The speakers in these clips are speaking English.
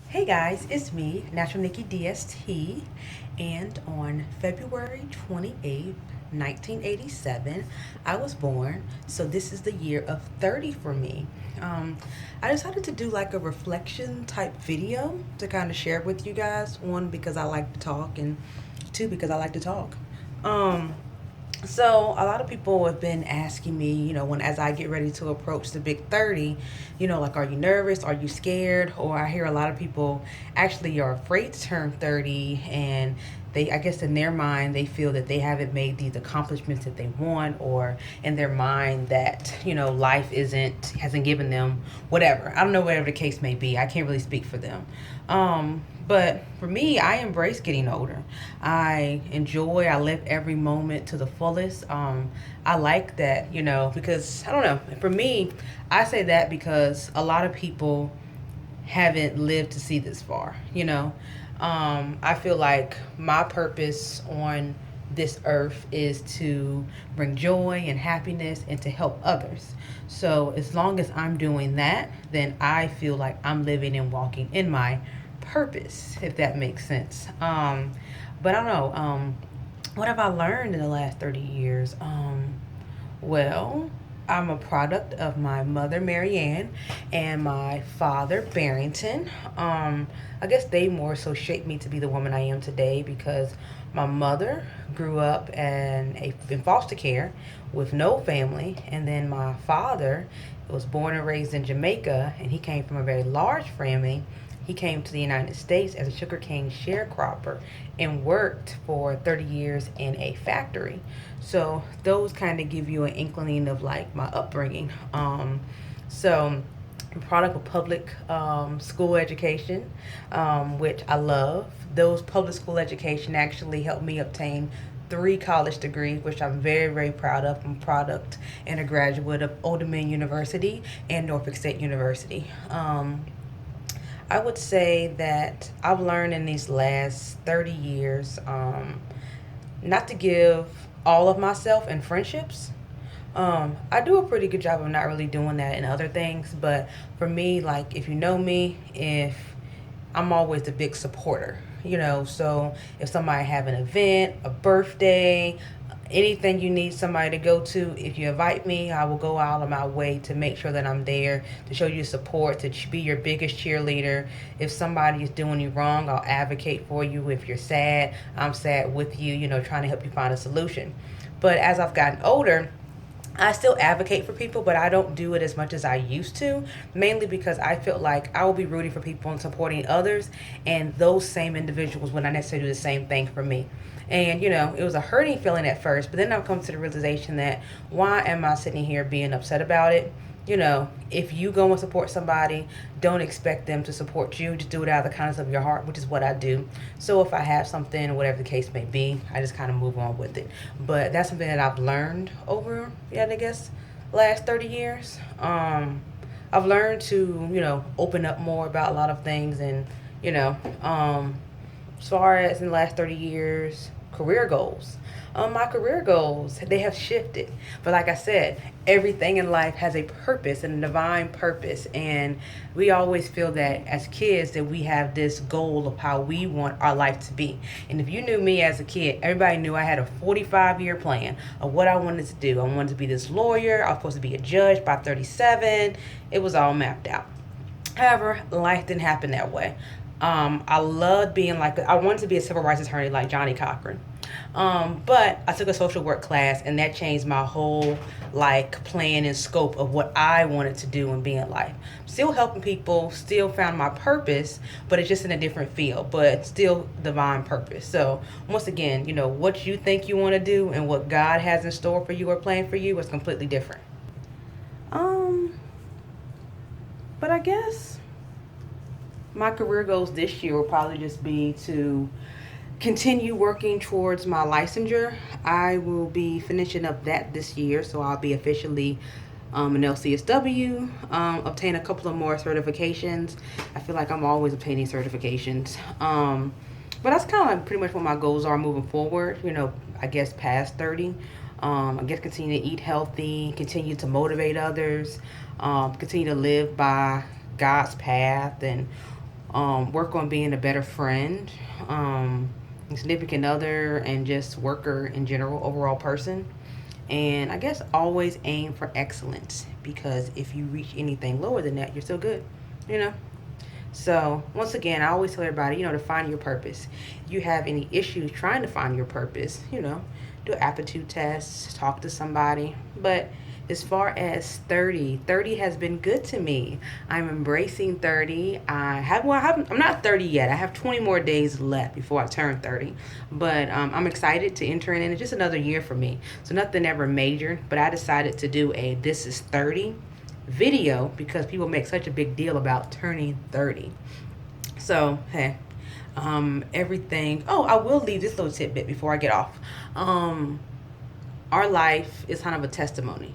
Hey guys, it's me, Natural Nikki DST, and on February 28th, 1987, I was born. So this is the year of 30 for me. Um, I decided to do like a reflection type video to kind of share with you guys. One, because I like to talk, and two, because I like to talk. Um, so a lot of people have been asking me, when as I get ready to approach the big 30, like are you nervous? Are you scared? Or I hear a lot of people actually are afraid to turn 30, and I guess in their mind they feel that they haven't made these accomplishments that they want, or in their mind that, life hasn't given them whatever. I don't know, whatever the case may be. I can't really speak for them. But for me, I embrace getting older. I live every moment to the fullest. I like that, because I don't know. For me, I say that because a lot of people haven't lived to see this far. I feel like my purpose on this earth is to bring joy and happiness and to help others. So as long as I'm doing that, then I feel like I'm living and walking in my purpose, if that makes sense. But I don't know. What have I learned in the last 30 years? Well, I'm a product of my mother, Marianne, and my father, Barrington. I guess they more so shaped me to be the woman I am today because my mother grew up in foster care with no family, and then my father was born and raised in Jamaica, and he came from a very large family. He came to the United States as a sugarcane sharecropper and worked for 30 years in a factory. So those kind of give you an inkling of like my upbringing. So I'm a product of public school education, which I love. Those public school education actually helped me obtain three college degrees, which I'm very, very proud of. I'm a product and a graduate of Old Dominion University and Norfolk State University. I would say that I've learned in these last 30 years not to give all of myself in friendships. I do a pretty good job of not really doing that in other things, but for me, like if you know me, if I'm always a big supporter. So if somebody have an event, a birthday, anything you need somebody to go to, if you invite me, I will go out of my way to make sure that I'm there to show you support, to be your biggest cheerleader. If somebody is doing you wrong, I'll advocate for you. If you're sad, I'm sad with you, trying to help you find a solution. But as I've gotten older, I still advocate for people, but I don't do it as much as I used to, mainly because I feel like I will be rooting for people and supporting others, and those same individuals would not necessarily do the same thing for me. And, it was a hurting feeling at first, but then I've come to the realization that why am I sitting here being upset about it? If you go and support somebody, don't expect them to support you. Just do it out of the kindness of your heart, which is what I do. So if I have something, whatever the case may be, I just kind of move on with it. But that's something that I've learned over, yeah, I guess, last 30 years. I've learned to, open up more about a lot of things, and, you know, um, as far as in the last 30 years, career goals. My career goals, they have shifted. But like I said, everything in life has a purpose and a divine purpose. And we always feel that as kids that we have this goal of how we want our life to be. And if you knew me as a kid, everybody knew I had a 45-year plan of what I wanted to do. I wanted to be this lawyer. I was supposed to be a judge by 37. It was all mapped out. However, life didn't happen that way. I loved being like, I wanted to be a civil rights attorney like Johnny Cochran. But I took a social work class, and that changed my whole like plan and scope of what I wanted to do and be in life. Still helping people, still found my purpose, but it's just in a different field, but still divine purpose. So once again, what you think you want to do and what God has in store for you or planned for you is completely different. Um, but I guess my career goals this year will probably just be to continue working towards my licensure. I will be finishing up that this year, so I'll be officially an LCSW, obtain a couple of more certifications. I feel like I'm always obtaining certifications. But that's kind of pretty much what my goals are moving forward, I guess past 30. I guess continue to eat healthy, continue to motivate others, continue to live by God's path, and work on being a better friend, significant other, and just worker in general, overall person. And I guess always aim for excellence, because if you reach anything lower than that, you're still good, you know? So, once again, I always tell everybody, to find your purpose. If you have any issues trying to find your purpose, do an aptitude test, talk to somebody. But as far as 30 has been good to me. I'm embracing 30. I'm not 30 yet. I have 20 more days left before I turn 30. But I'm excited to enter in. It's just another year for me. So, nothing ever major. But I decided to do a This is 30 video because people make such a big deal about turning 30. So, hey, everything. Oh, I will leave this little tidbit before I get off. Our life is kind of a testimony,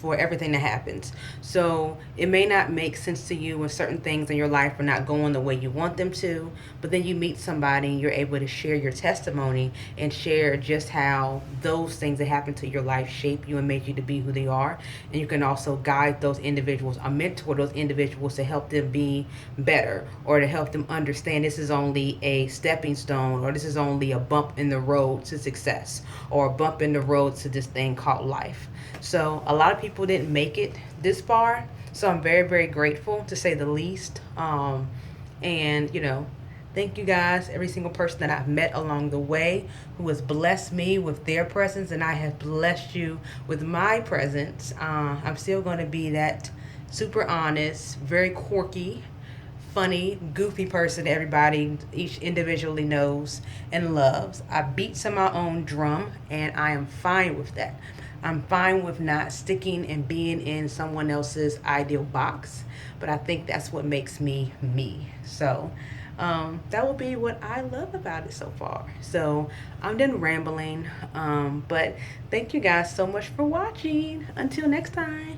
for everything that happens. So it may not make sense to you when certain things in your life are not going the way you want them to, but then you meet somebody and you're able to share your testimony and share just how those things that happened to your life shape you and make you to be who they are. And you can also guide those individuals or mentor those individuals to help them be better, or to help them understand this is only a stepping stone, or this is only a bump in the road to success, or a bump in the road to this thing called life. So a lot of people didn't make it this far. So I'm very, very grateful, to say the least. And thank you guys, every single person that I've met along the way who has blessed me with their presence, and I have blessed you with my presence. I'm still going to be that super honest, very quirky, funny, goofy person everybody each individually knows and loves. I beat to my own drum, and I am fine with that. I'm fine with not sticking and being in someone else's ideal box, but I think that's what makes me me. So that will be what I love about it so far. So I'm done rambling, but thank you guys so much for watching. Until next time.